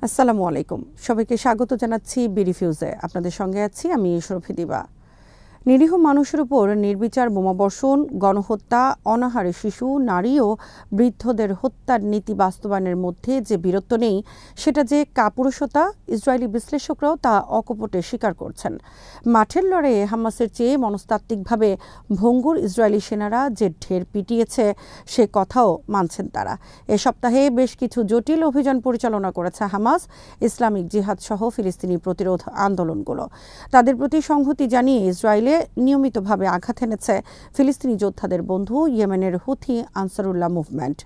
আসসালামু আলাইকুম। সবাইকে স্বাগত জানাচ্ছি বিরিফিউজে। আপনাদের সঙ্গে আছি আমি শরফি দিবা। নিরীহ মানুষের উপর নির্বিচার বোমাবর্ষণ, গণহত্যা, অনাহারে শিশু, নারী ও বৃদ্ধদের হত্যার নীতি বাস্তবায়নের মধ্যে যে বীরত্ব নেই, সেটা যে কাপুরুষতা, ইসরায়েলি বিশ্লেষকরাও তা অকপটে স্বীকার করছেন। মাঠের লড়াইয়ে হামাসের চেয়ে মনস্তাত্ত্বিকভাবে ভঙ্গুর ইসরায়েলি সেনারা যে ঢের পিটিয়েছে, সে কথাও মানছেন তারা। এ সপ্তাহে বেশ কিছু জটিল অভিযান পরিচালনা করেছে হামাস, ইসলামিক জিহাদ সহ ফিলিস্তিনি প্রতিরোধ আন্দোলনগুলো। তাদের প্রতি সংহতি জানিয়ে ইসরায়েলে নিয়মিতভাবে আঘাত এনেছে ফিলিস্তিনি যোদ্ধাদের বন্ধু ইয়েমেনের হুথি আনসারুল্লাহ মুভমেন্ট।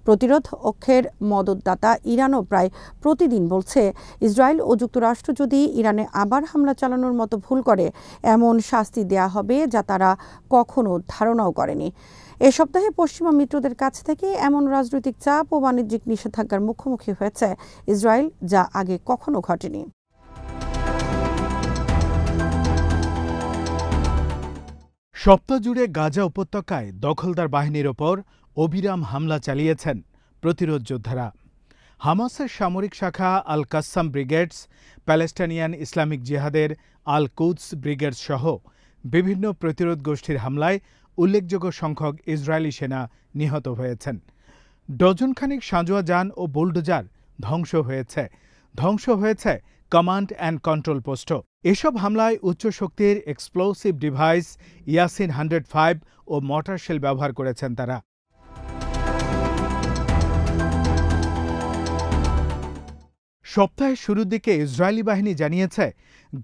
প্রতিরোধ অক্ষের মদতদাতা ইরানও প্রায় প্রতিদিন বলছে, ইসরায়েল ও যুক্তরাষ্ট্র যদি ইরানে আবার হামলা চালানোর মতো ভুল করে, এমন শাস্তি দেয়া হবে যা তারা কখনো ধারণাও করেনি। এ সপ্তাহে পশ্চিমা মিত্রদের কাছ থেকে এমন রাজনৈতিক চাপ ও বাণিজ্যিক নিষেধাজ্ঞার মুখোমুখি হয়েছে ইসরায়েল, যা আগে কখনো ঘটেনি। সপ্তাহ জুড়ে গাজা উপত্যকায় দখলদার বাহিনীর ওপর অবিরাম হামলা চালিয়েছেন প্রতিরোধ যোদ্ধারা। হামাসের সামরিক শাখা আল কাসসাম ব্রিগেডস, প্যালেস্টাইনিয়ান ইসলামিক জিহাদের আল কুদস ব্রিগেডস সহ বিভিন্ন প্রতিরোধ গোষ্ঠীর হামলায় উল্লেখযোগ্য সংখ্যক ইসরায়েলি সেনা নিহত হয়েছেন। ডজনখানিক সাঁজোয়া যান ও বুলডোজার ধ্বংস হয়েছে কমান্ড অ্যান্ড কন্ট্রোল পোস্টও। এসব হামলায় উচ্চ শক্তির এক্সপ্লোসিভ ডিভাইস ইয়াসিন 105 ও মর্টার শেল ব্যবহার করেছেন তারা। সপ্তাহের শুরুর দিকে ইসরায়েলি বাহিনী জানিয়েছে,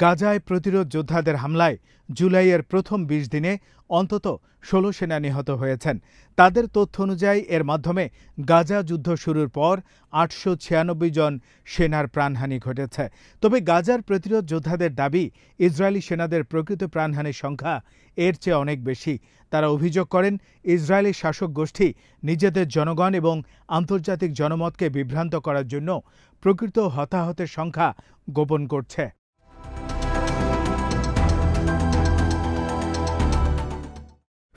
গাজায় প্রতিরোধ যোদ্ধাদের হামলায় জুলাইয়ের প্রথম ২০ দিনে অন্তত ১৬ সেনা নিহত হয়েছেন। তাদের তথ্য অনুযায়ী এর মাধ্যমে গাজা যুদ্ধ শুরুর পর ৮৯৬ জন সেনার প্রাণহানি ঘটেছে। তবে গাজার প্রতিরোধ যোদ্ধাদের দাবি, ইসরায়েলি সেনাদের প্রকৃত প্রাণহানির সংখ্যা এর চেয়ে অনেক বেশি। তারা অভিযোগ করেন, ইসরায়েলি শাসক গোষ্ঠী নিজেদের জনগণ এবং আন্তর্জাতিক জনমতকে বিভ্রান্ত করার জন্য প্রকৃত হতাহতের সংখ্যা গোপন করছে।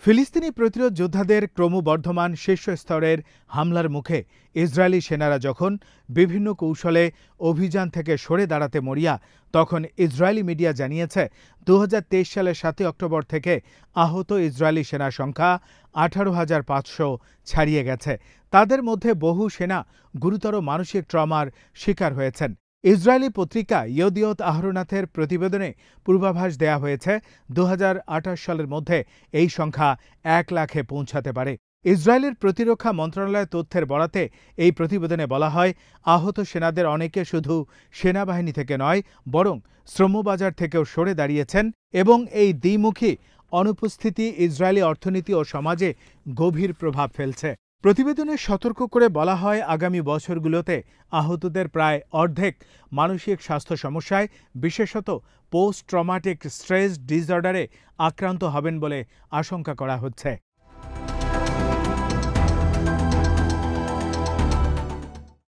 ফিলিস্তিনি প্রতিরোধ যোদ্ধাদের ক্রমবর্ধমান শীর্ষ স্তরের হামলার মুখে ইসরায়েলি সেনারা যখন বিভিন্ন কৌশলে অভিযান থেকে সরে দাঁড়াতে মরিয়া, তখন ইসরায়েলি মিডিয়া জানিয়েছে ২০২৩ সালের ৭ অক্টোবর থেকে আহত ইসরায়েলি সেনা সংখ্যা ১৮,৫০০ ছাড়িয়ে গেছে। তাদের মধ্যে বহু সেনা গুরুতর মানসিক ট্রমার শিকার হয়েছেন। ইসরায়েলি পত্রিকা ইয়দিয়ত আহরোনাথের প্রতিবেদনে পূর্বাভাস দেয়া হয়েছে ২০২৮ সালের মধ্যে এই সংখ্যা ১ লাখে পৌঁছাতে পারে। ইসরায়েলের প্রতিরক্ষা মন্ত্রণালয়ের তথ্যের বরাতে এই প্রতিবেদনে বলা হয়, আহত সেনাদের অনেকে শুধু সেনাবাহিনী থেকে নয়, বরং শ্রমবাজার থেকেও সরে দাঁড়িয়েছেন এবং এই দ্বিমুখী অনুপস্থিতি ইসরায়েলি অর্থনীতি ও সমাজে গভীর প্রভাব ফেলছে। প্রতিবেদনে সতর্ক করে বলা হয়, আগামী বছরগুলোতে আহতদের প্রায় অর্ধেক মানসিক স্বাস্থ্য সমস্যায়, বিশেষত পোস্ট ট্রমাটিক স্ট্রেস ডিসঅর্ডারে আক্রান্ত হবেন বলে আশঙ্কা করা হচ্ছে।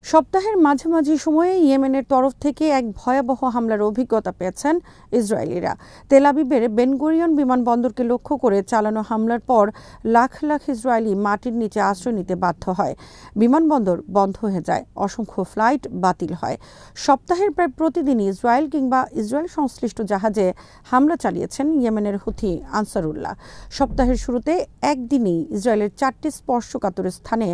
সপ্তাহের মাঝামাঝি সময়ে ইয়েমেনের তরফ থেকে এক ভয়াবহ হামলার অভিজ্ঞতা পেয়েছেন ইসরায়েলিরা। তেল আবিবের বেন গুরিয়ন বিমানবন্দরকে লক্ষ্য করে চালানো হামলার পর লাখ লাখ ইসরায়েলি মাটির নিচে আশ্রয় নিতে বাধ্য হয়। বিমানবন্দর বন্ধ হয়ে যায়, অসংখ্য ফ্লাইট বাতিল হয়। সপ্তাহের প্রায় প্রতিদিনই ইসরায়েল কিংবা ইসরায়েল সংশ্লিষ্ট জাহাজে হামলা চালিয়েছেন ইয়েমেনের হুথি আনসারুল্লাহ। সপ্তাহের শুরুতে একদিনেই ইসরায়েলের ৪টি স্পর্শকাতর স্থানে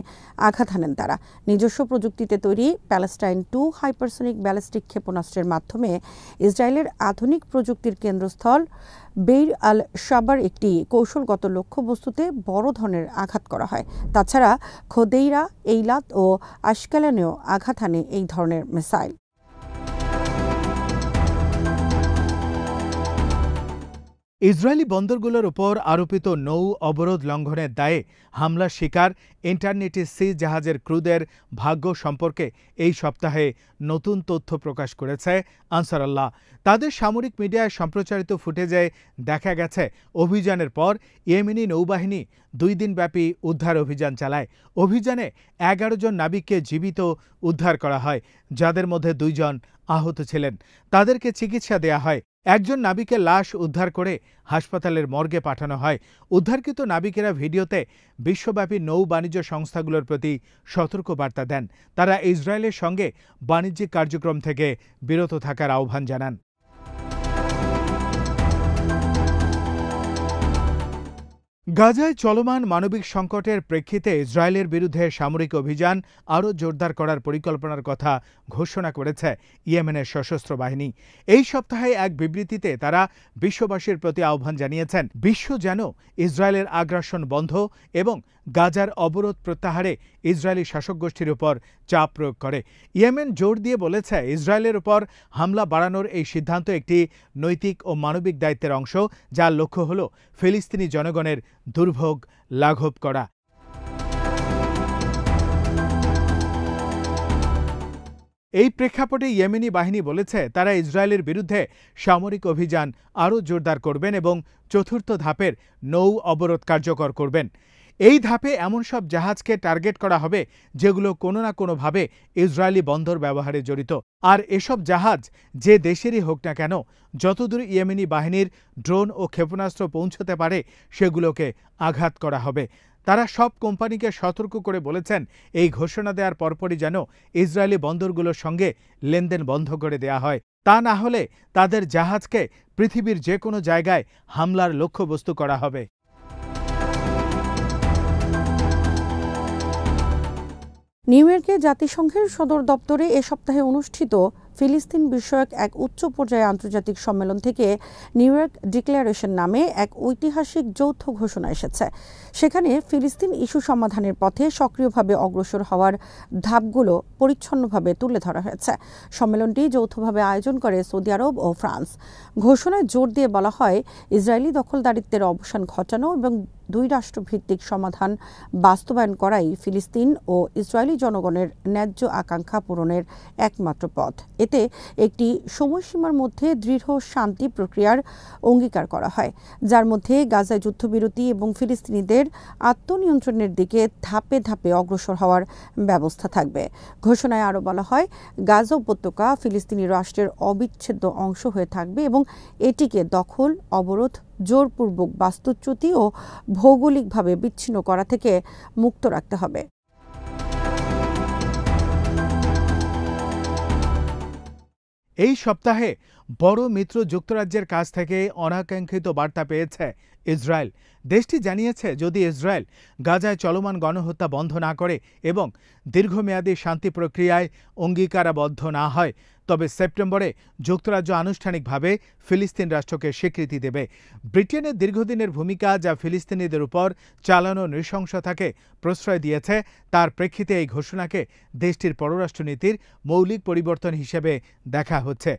আঘাত হানেন তারা। নিজস্ব প্রযুক্তিতে তৈরি প্যালেস্টাইন 2 হাইপারসনিক ব্যালিস্টিক ক্ষেপণাস্ত্রের মাধ্যমে ইসরায়েলের আধুনিক প্রযুক্তির কেন্দ্রস্থল বেইর আল শাবার একটি কৌশলগত লক্ষ্যবস্তুতে বড় ধরনের আঘাত করা হয়। তাছাড়া খোদেইরা, এইলাত ও আশকেলনেও আঘাত হানে এই ধরনের মিসাইল। ইসরায়েলি বন্দরগুলোর ওপর আরোপিত নৌ অবরোধ লঙ্ঘনের দায়ে হামলার শিকার ইন্টারনেটি সি জাহাজের ক্রুদের ভাগ্য সম্পর্কে এই সপ্তাহে নতুন তথ্য প্রকাশ করেছে আনসারুল্লাহ। তাদের সামরিক মিডিয়ায় সম্প্রচারিত ফুটেজে দেখা গেছে, অভিযানের পর ইয়েমেনি নৌবাহিনী ২ দিনব্যাপী উদ্ধার অভিযান চালায়। অভিযানে ১১ জন নাবিককে জীবিত উদ্ধার করা হয়, যাদের মধ্যে ২ জন আহত ছিলেন। তাদেরকে চিকিৎসা দেয়া হয়। একজন নাবিকের লাশ উদ্ধার করে হাসপাতালের মর্গে পাঠানো হয়। উদ্ধারকৃত নাবিকেরা ভিডিওতে বিশ্বব্যাপী নৌ বাণিজ্য সংস্থাগুলোর প্রতি সতর্ক বার্তা দেন। তারা ইসরায়েলের সঙ্গে বাণিজ্যিক কার্যক্রম থেকে বিরত থাকার আহ্বান জানান। গাজায় চলমান মানবিক সংকটের প্রেক্ষিতে ইসরায়েলের বিরুদ্ধে সামরিক অভিযান আরও জোরদার করার পরিকল্পনার কথা ঘোষণা করেছে ইয়েমেনের সশস্ত্র বাহিনী। এই সপ্তাহে এক বিবৃতিতে তারা বিশ্ববাসীর প্রতি আহ্বান জানিয়েছেন, বিশ্ব যেন ইসরায়েলের আগ্রাসন বন্ধ এবং গাজার অবরোধ প্রত্যাহারে ইসরায়েলি শাসক গোষ্ঠীর উপর চাপ প্রয়োগ করে। ইয়েমেন জোর দিয়ে বলেছে, ইসরায়েলের উপর হামলা বাড়ানোর এই সিদ্ধান্ত একটি নৈতিক ও মানবিক দায়িত্বের অংশ, যার লক্ষ্য হল ফিলিস্তিনি জনগণের দুর্ভোগ লাঘব করা। এই প্রেক্ষাপটে ইয়েমেনি বাহিনী বলেছে, তারা ইসরায়েলের বিরুদ্ধে সামরিক অভিযান আরও জোরদার করবেন এবং চতুর্থ ধাপের নৌ অবরোধ কার্যকর করবেন। এই ধাপে এমন সব জাহাজকে টার্গেট করা হবে যেগুলো কোনো না কোনোভাবে ইসরায়েলি বন্দর ব্যবহারে জড়িত। আর এসব জাহাজ যে দেশেরই হোক না কেন, যতদূর ইয়েমেনি বাহিনীর ড্রোন ও ক্ষেপণাস্ত্র পৌঁছতে পারে সেগুলোকে আঘাত করা হবে। তারা সব কোম্পানিকে সতর্ক করে বলেছেন, এই ঘোষণা দেওয়ার পরপরই যেন ইসরায়েলি বন্দরগুলোর সঙ্গে লেনদেন বন্ধ করে দেয়া হয়। তা না হলে তাদের জাহাজকে পৃথিবীর যে কোনো জায়গায় হামলার লক্ষ্যবস্তু করা হবে। নিউ ইয়র্কে জাতিসংঘের সদর দপ্তরে এ সপ্তাহে অনুষ্ঠিত ফিলিস্তিন বিষয়ক এক উচ্চ পর্যায়ে আন্তর্জাতিক সম্মেলন থেকে নিউ ইয়র্ক ডিক্লারেশন নামে এক ঐতিহাসিক যৌথ ঘোষণা এসেছে। সেখানে ফিলিস্তিন ইস্যু সমাধানের পথে সক্রিয়ভাবে অগ্রসর হওয়ার ধাপগুলো পরিচ্ছন্নভাবে তুলে ধরা হয়েছে। সম্মেলনটি যৌথভাবে আয়োজন করে সৌদি আরব ও ফ্রান্স। ঘোষণায় জোর দিয়ে বলা হয়, ইসরায়েলি দখলদারিত্বের অবসান ঘটানো এবং দুই রাষ্ট্রভিত্তিক সমাধান বাস্তবায়ন করাই ফিলিস্তিন ও ইসরায়েলি জনগণের ন্যায্য আকাঙ্ক্ষা পূরণের একমাত্র পথ। এতে একটি সময়সীমার মধ্যে দৃঢ় শান্তি প্রক্রিয়ার অঙ্গীকার করা হয়, যার মধ্যে গাজায় যুদ্ধবিরতি এবং ফিলিস্তিনিদের আত্মনিয়ন্ত্রণের দিকে ধাপে ধাপে অগ্রসর হওয়ার ব্যবস্থা থাকবে। ঘোষণায় আরও বলা হয়, গাজা উপত্যকা ফিলিস্তিনি রাষ্ট্রের অবিচ্ছেদ্য অংশ হয়ে থাকবে এবং এটিকে দখল, অবরোধ, জোরপূর্বক বাস্তুচ্যুতি ও ভৌগোলিকভাবে বিচ্ছিন্ন করা থেকে মুক্ত রাখতে হবে। এই সপ্তাহে বড় মিত্র যুক্তরাজ্যের কাছ থেকে অনাকাঙ্ক্ষিত বার্তা পেয়েছে ইসরায়েল। দেশটি জানিয়েছে, যদি ইসরায়েল গাজায় চলমান গণহত্যা বন্ধ না করে এবং দীর্ঘমেয়াদী শান্তি প্রক্রিয়ায় অঙ্গীকারাবদ্ধ না হয়, তবে সেপ্টেম্বরে যুক্তরাজ্য আনুষ্ঠানিকভাবে ফিলিস্তিন রাষ্ট্রকে স্বীকৃতি দেবে। ব্রিটেনের দীর্ঘদিনের ভূমিকা, যা ফিলিস্তিনিদের উপর চালানো নৃশংসতাকে প্রশ্রয় দিয়েছে, তার প্রেক্ষিতে এই ঘোষণাকে দেশটির পররাষ্ট্রনীতির মৌলিক পরিবর্তন হিসেবে দেখা হচ্ছে।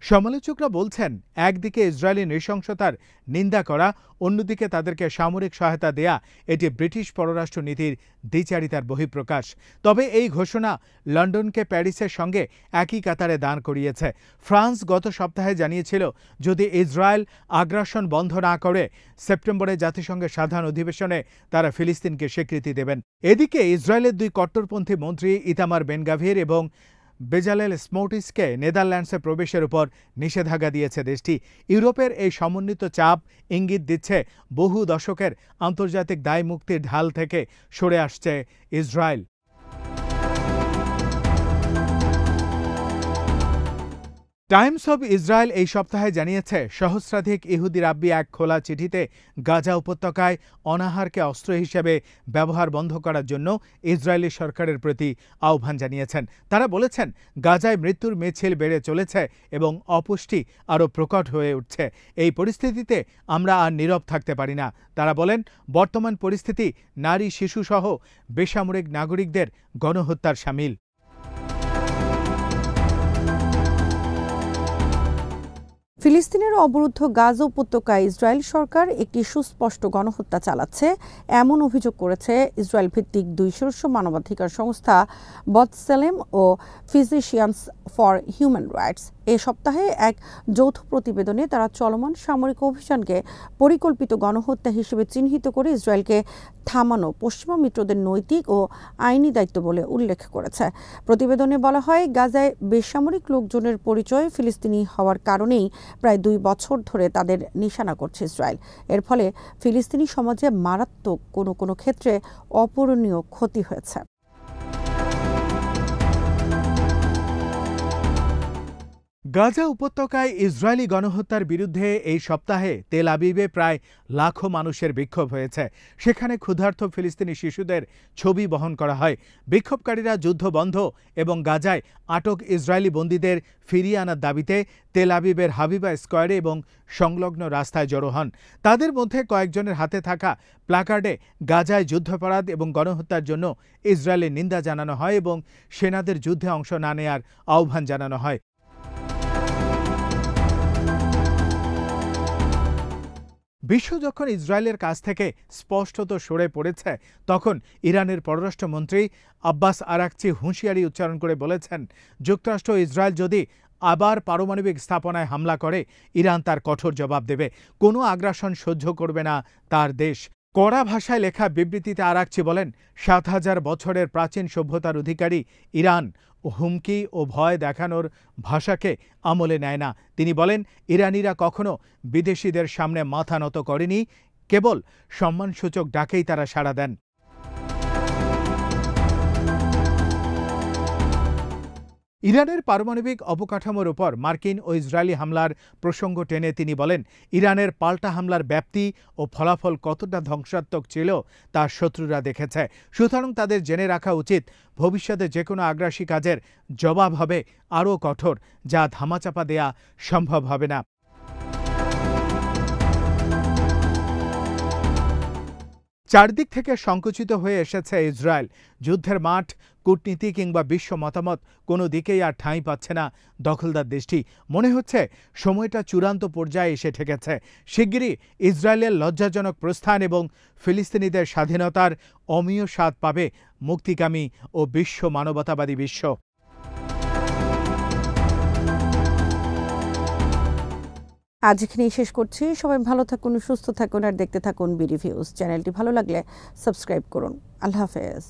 সমালোচকরা বলছেন, একদিকে ইসরায়েলি নৃশংসতার নিন্দা করা, অন্যদিকে তাদেরকে সামরিক সহায়তা দেয়া, এটি ব্রিটিশ পররাষ্ট্র নীতির দ্বিচারিতার বহিঃপ্রকাশ। তবে এই ঘোষণা লন্ডনকে প্যারিসের সঙ্গে একই কাতারে দাঁড় করিয়েছে। ফ্রান্স গত সপ্তাহে জানিয়েছিল, যদি ইসরায়েল আগ্রাসন বন্ধ না করে সেপ্টেম্বরে জাতিসংঘের সাধারণ অধিবেশনে তারা ফিলিস্তিনকে স্বীকৃতি দেবেন। এদিকে ইসরায়েলের দুই কট্টরপন্থী মন্ত্রী ইতামার বেন-গাভির এবং বেজালেল স্মোট্রিচকে নেদারল্যান্ডসে প্রবেশের উপর নিষেধাজ্ঞা দিয়েছে দেশটি। ইউরোপের এই সমন্বিত চাপ ইঙ্গিত দিচ্ছে, বহু দশকের আন্তর্জাতিক দায় মুক্তির ঢাল থেকে সরে আসছে ইসরায়েল। টাইমস অব ইসরায়েল এই সপ্তাহে জানিয়েছে, সহস্রাধিক ইহুদি রাব্বি এক খোলা চিঠিতে গাজা উপত্যকায় অনাহারকে অস্ত্র হিসেবে ব্যবহার বন্ধ করার জন্য ইসরায়েলি সরকারের প্রতি আহ্বান জানিয়েছেন। তারা বলেছেন, গাজায় মৃত্যুর মিছিল বেড়ে চলেছে এবং অপুষ্টি আরও প্রকট হয়ে উঠছে। এই পরিস্থিতিতে আমরা আর নীরব থাকতে পারি না। তারা বলেন, বর্তমান পরিস্থিতি নারী, শিশুসহ বেসামরিক নাগরিকদের গণহত্যার শামিল। ফিলিস্তিনের অবরুদ্ধ গাজা উপত্যকায় ইসরায়েল সরকার একটি সুস্পষ্ট গণহত্যা চালাচ্ছে এমন অভিযোগ করেছে ইসরায়েল ভিত্তিক দুই শীর্ষ মানবাধিকার সংস্থা বৎসেলেম ও ফিজিশিয়ানস ফর হিউম্যান রাইটস। এ সপ্তাহে এক যৌথ প্রতিবেদনে তারা চলমান সামরিক অভিযানকে পরিকল্পিত গণহত্যা হিসেবে চিহ্নিত করে ইসরায়েলকে থামানো পশ্চিমা মিত্রদের নৈতিক ও আইনি দায়িত্ব বলে উল্লেখ করেছে। প্রতিবেদনে বলা হয়, গাজায় বেসামরিক লোকজনের পরিচয় ফিলিস্তিনি হওয়ার কারণেই প্রায় 2 বছর ধরে তাদের নিশানা করছে ইসরায়েল। এর ফলে ফিলিস্তিনি সমাজে মারাত্মক কোনো ক্ষেত্রে অপূরণীয় ক্ষতি হয়েছে। গাজা উপত্যকায় ইসরায়েলি গণহত্যার বিরুদ্ধে এই সপ্তাহে তেল আবিবে প্রায় লাখো মানুষের বিক্ষোভ হয়েছে। সেখানে ক্ষুধার্ত ফিলিস্তিনি শিশুদের ছবি বহন করা হয়। বিক্ষোভকারীরা যুদ্ধ বন্ধ এবং গাজায় আটক ইসরায়েলি বন্দীদের ফিরিয়ে আনার দাবিতে তেল আবিবের হাবিবা স্কয়ারে এবং সংলগ্ন রাস্তায় জড়ো হন। তাদের মধ্যে কয়েকজনের হাতে থাকা প্ল্যাকার্ডে গাজায় যুদ্ধাপরাধ এবং গণহত্যার জন্য ইসরায়েলের নিন্দা জানানো হয় এবং সেনাদের যুদ্ধে অংশ না নেয়ার আহ্বান জানানো হয়। বিশ্ব যখন ইসরায়েলের কাছ থেকে স্পষ্টত সরে পড়েছে, তখন ইরানের পররাষ্ট্রমন্ত্রী আব্বাস আরাকচি হুঁশিয়ারি উচ্চারণ করে বলেছেন, যুক্তরাষ্ট্র ইসরায়েল যদি আবার পারমাণবিক স্থাপনায় হামলা করে, ইরান তার কঠোর জবাব দেবে। কোনো আগ্রাসন সহ্য করবে না তার দেশ। কড়া ভাষায় লেখা বিবৃতিতে আরাকচি বলেন, ৭,০০০ বছরের প্রাচীন সভ্যতার অধিকারী ইরান হুমকি ও ভয় দেখানোর ভাষাকে আমলে নেয় না। তিনি বলেন, ইরানিরা কখনো বিদেশিদের সামনে মাথা নত করেনি, কেবল সম্মানসূচক ডাকেই তারা সাড়া দেন। ইরানের পারমাণবিক অবকাঠামোর উপর মার্কিন ও ইসরায়েলি হামলার প্রসঙ্গ টেনে তিনি বলেন, ইরানের পাল্টা হামলার ব্যাপ্তি ও ফলাফল কতটা ধ্বংসাত্মক ছিল তা শত্রুরা দেখেছে। সুতরাং তাদের জেনে রাখা উচিত, ভবিষ্যতে যে কোনো আগ্রাসী কাজের জবাব হবে আরও কঠোর, যা ধামাচাপা দেয়া সম্ভব হবে না। চারদিক থেকে সংকুচিত হয়ে এসেছে ইসরায়েল। যুদ্ধের মাঠ, কূটনীতি কিংবা বিশ্ব মতামত কোনো দিকেই আর ঠাঁই পাচ্ছে না দখলদার দেশটি। মনে হচ্ছে সময়টা চূড়ান্ত পর্যায়ে এসে ঠেকেছে। শিগগিরই ইসরায়েলের লজ্জাজনক প্রস্থান এবং ফিলিস্তিনিদের স্বাধীনতার অমীয় স্বাদ পাবে মুক্তিকামী ও বিশ্ব মানবতাবাদী বিশ্ব। আজ এখানেই শেষ করছি। সবাই ভালো থাকুন, সুস্থ থাকুন আর দেখতে থাকুন বিডি ভিউজ। চ্যানেলটি ভালো লাগলে সাবস্ক্রাইব করুন। আল্লাহ হাফেজ।